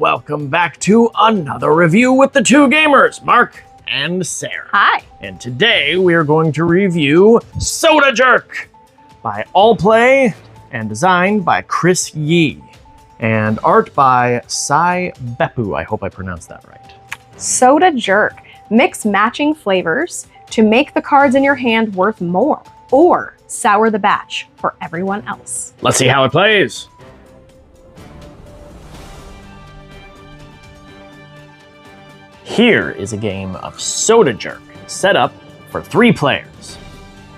welcome back to another review with the two gamers, Mark and Sarah. Hi. And today we are going to review Soda Jerk by Allplay and designed by Chris Yee and art by Sai Beppu. I hope I pronounced that right. Soda Jerk. Mix matching flavors to make the cards in your hand worth more, or sour the batch for everyone else. Let's see how it plays. Here is a game of Soda Jerk, set up for 3 players.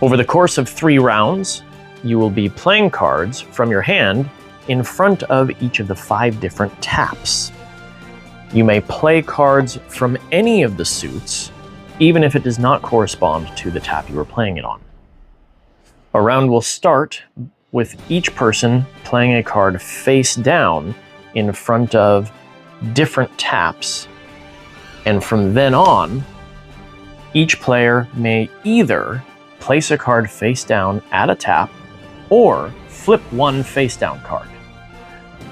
Over the course of 3 rounds, you will be playing cards from your hand in front of each of the 5 different taps. You may play cards from any of the suits, even if it does not correspond to the tap you are playing it on. A round will start with each person playing a card face down in front of different taps. And from then on, each player may either place a card face down at a tap or flip one face down card.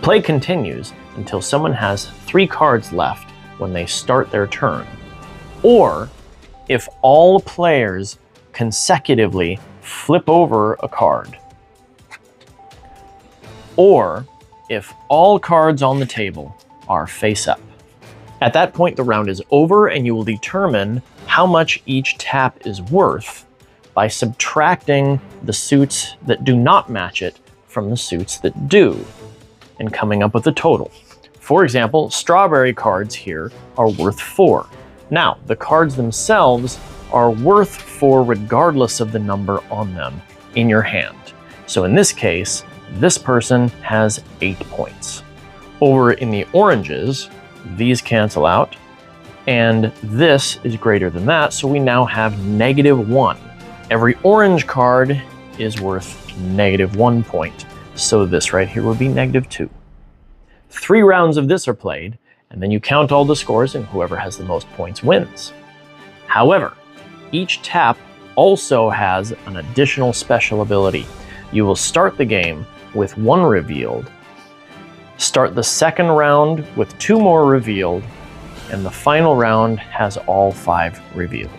Play continues until someone has 3 cards left when they start their turn, or if all players consecutively flip over a card, or if all cards on the table are face up. At that point, the round is over and you will determine how much each tap is worth by subtracting the suits that do not match it from the suits that do, and coming up with a total. For example, strawberry cards here are worth 4. Now, the cards themselves are worth 4 regardless of the number on them in your hand. So in this case, this person has 8 points. Over in the oranges, these cancel out, and this is greater than that, so we now have -1. Every orange card is worth -1 point, so this right here would be -2. 3 rounds of this are played, and then you count all the scores, and whoever has the most points wins. However, each tap also has an additional special ability. You will start the game with 1 revealed, start the second round with 2 more revealed, and the final round has all 5 revealed.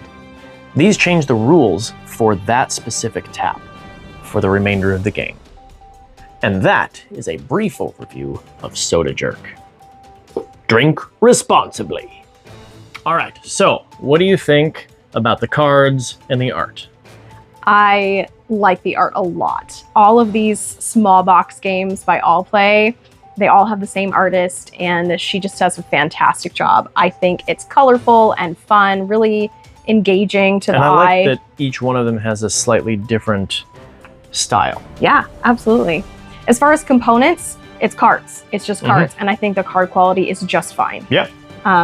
These change the rules for that specific tap for the remainder of the game. And that is a brief overview of Soda Jerk. Drink responsibly. All right, so what do you think about the cards and the art? I like the art a lot. All of these small box games by Allplay, they all have the same artist, and she just does a fantastic job. I think it's colorful and fun, really engaging to the eye. And I like that each one of them has a slightly different style. Yeah, absolutely. As far as components, it's cards. It's just cards, and I think the card quality is just fine. Yeah.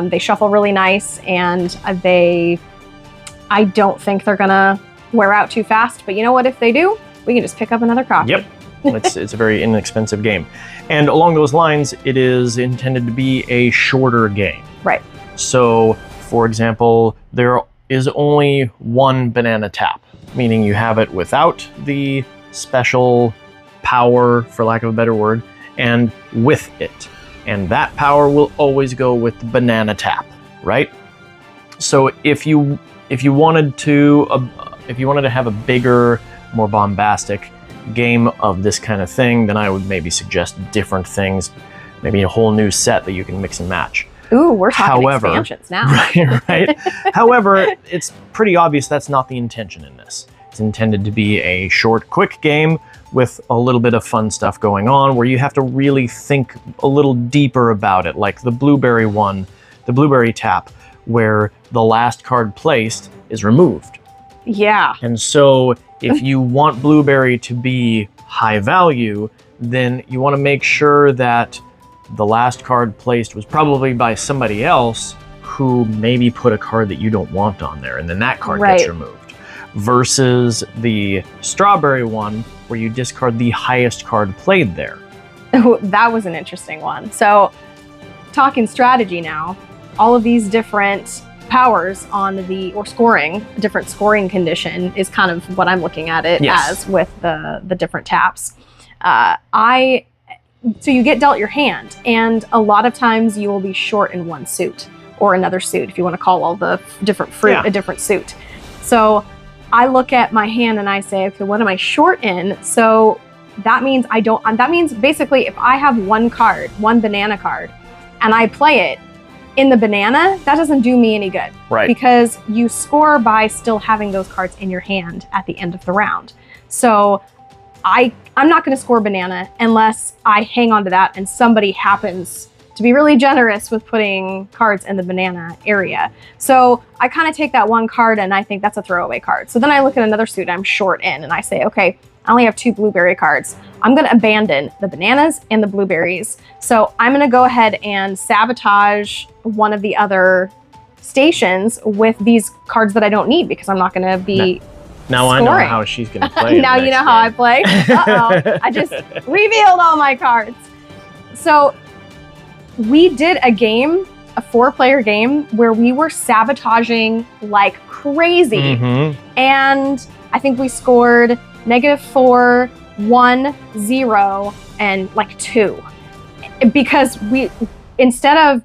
They shuffle really nice, and I don't think they're gonna wear out too fast, but you know what, if they do, we can just pick up another copy. Yep. It's a very inexpensive game. And along those lines, it is intended to be a shorter game. Right. So, for example, there is only 1 banana tap, meaning you have it without the special power, for lack of a better word, and with it. And that power will always go with the banana tap, right? So if you wanted to have a bigger, more bombastic game of this kind of thing, then I would maybe suggest different things, maybe a whole new set that you can mix and match. Ooh, we're talking expansions now. Right. However, it's pretty obvious that's not the intention in this. It's intended to be a short, quick game with a little bit of fun stuff going on where you have to really think a little deeper about it, like the blueberry one, the blueberry tap, where the last card placed is removed. Yeah. And so if you want blueberry to be high value, then you want to make sure that the last card placed was probably by somebody else who maybe put a card that you don't want on there, and then that card gets removed. Versus the strawberry one, where you discard the highest card played there. That was an interesting one. So, talking strategy now, all of these different powers on different scoring condition is kind of what I'm looking at it as with the different taps. so you get dealt your hand, and a lot of times you will be short in one suit or another suit, if you want to call all the different fruit a different suit. So I look at my hand and I say, okay, what am I short in? So that means that means basically if I have one card, one banana card, and I play it in the banana, that doesn't do me any good. Right. Because you score by still having those cards in your hand at the end of the round. So I'm not going to score banana unless I hang on to that and somebody happens to be really generous with putting cards in the banana area. So I kind of take that one card and I think that's a throwaway card. So then I look at another suit I'm short in and I say, okay, I only have 2 blueberry cards. I'm going to abandon the bananas and the blueberries. So I'm going to go ahead and sabotage one of the other stations with these cards that I don't need because I'm not going to be Now scoring. I know how she's going to play. Now you know how I play. Uh-oh. I just revealed all my cards. So we did a game, a 4-player game, where we were sabotaging like crazy. And I think we scored -4, 1, 0, and like 2. Because we, instead of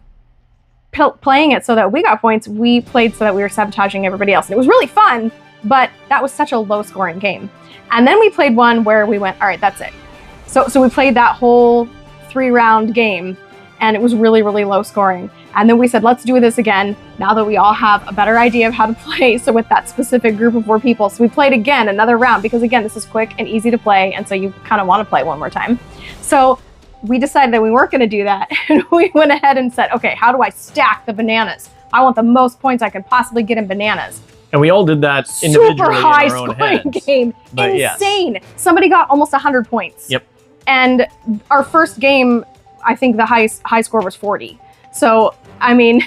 playing it so that we got points, we played so that we were sabotaging everybody else. And it was really fun, but that was such a low scoring game. And then we played one where we went, all right, that's it. So we played that whole 3-round game and it was really, really low scoring. And then we said, let's do this again now that we all have a better idea of how to play. So with that specific group of 4 people. So we played again, another round, because again, this is quick and easy to play. And so you kind of want to play one more time. So we decided that we weren't going to do that. And we went ahead and said, okay, how do I stack the bananas? I want the most points I can possibly get in bananas. And we all did that individually Super high in our own scoring heads. game. But insane. Yes. Somebody got almost 100 points. Yep. And our first game, I think the high score was 40. So, I mean,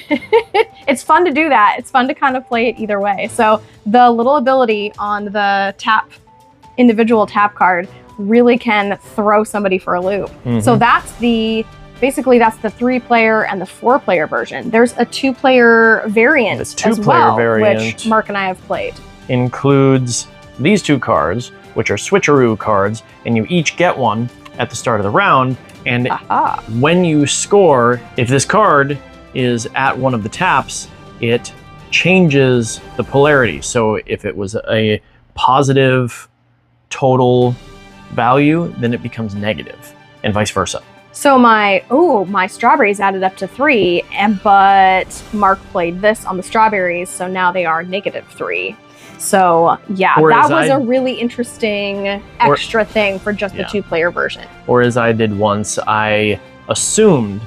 it's fun to do that. It's fun to kind of play it either way. So the little ability on the individual tap card really can throw somebody for a loop. So that's basically that's the 3-player and the 4-player version. There's a 2-player variant as well, which Mark and I have played. Includes these 2 cards, which are switcheroo cards, and you each get one at the start of the round. And when you score, if this card is at one of the taps, it changes the polarity. So if it was a positive total value, then it becomes negative, and vice versa. So my strawberries added up to 3, but Mark played this on the strawberries, so now they are -3. So yeah, that was a really interesting extra thing for just the 2-player version. Or as I did once, I assumed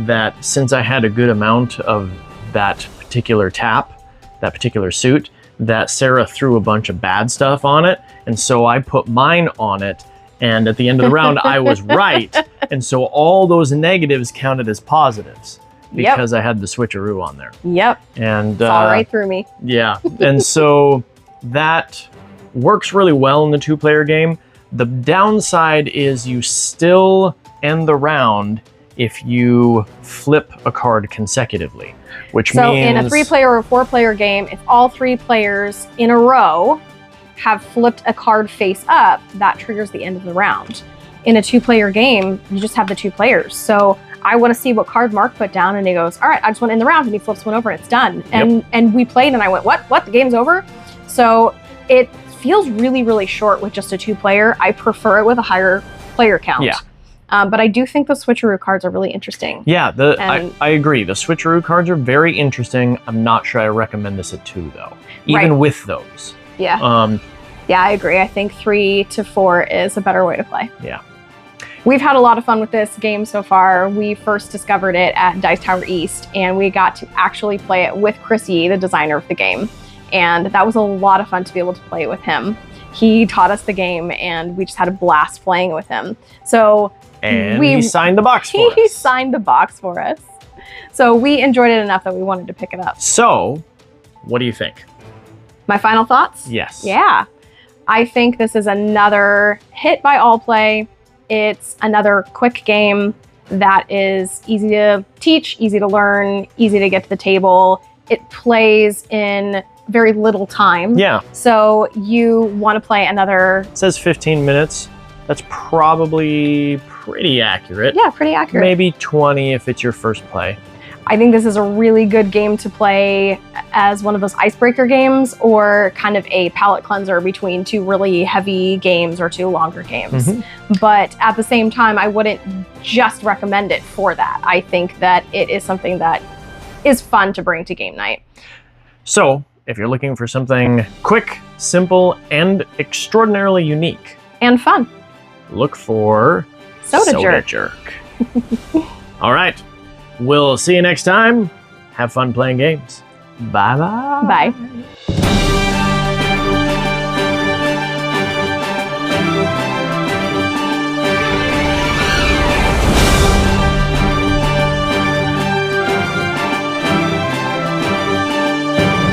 that since I had a good amount of that particular tap, that particular suit, that Sarah threw a bunch of bad stuff on it, and so I put mine on it, and at the end of the round I was right, and so all those negatives counted as positives because I had the switcheroo on there. Yep. And it's all right through me. Yeah, and so that works really well in the 2-player game. The downside is you still end the round if you flip a card consecutively, which means... So in a 3-player or 4-player game, if all 3 players in a row have flipped a card face up, that triggers the end of the round. In a 2-player game, you just have the 2 players. So I want to see what card Mark put down, and he goes, all right, I just want to end the round, and he flips one over and it's done. And we played and I went, what? The game's over? So it feels really, really short with just a 2-player. I prefer it with a higher player count. Yeah. But I do think the switcheroo cards are really interesting. Yeah, I agree. The switcheroo cards are very interesting. I'm not sure I recommend this at 2, though. Even with those. Yeah. Yeah, I agree. I think 3 to 4 is a better way to play. Yeah. We've had a lot of fun with this game so far. We first discovered it at Dice Tower East, and we got to actually play it with Chrissy, the designer of the game. And that was a lot of fun to be able to play it with him. He taught us the game, and we just had a blast playing with him. So he signed the box for us. He signed the box for us. So we enjoyed it enough that we wanted to pick it up. So, what do you think? My final thoughts? Yes. Yeah. I think this is another hit by Allplay. It's another quick game that is easy to teach, easy to learn, easy to get to the table. It plays in very little time. Yeah. So you want to play another... It says 15 minutes. That's probably pretty accurate. Yeah, pretty accurate. Maybe 20 if it's your first play. I think this is a really good game to play as one of those icebreaker games or kind of a palate cleanser between two really heavy games or two longer games. But at the same time, I wouldn't just recommend it for that. I think that it is something that is fun to bring to game night. So, if you're looking for something quick, simple, and extraordinarily unique, and fun, look for Soda Jerk. All right. We'll see you next time. Have fun playing games. Bye-bye. Bye.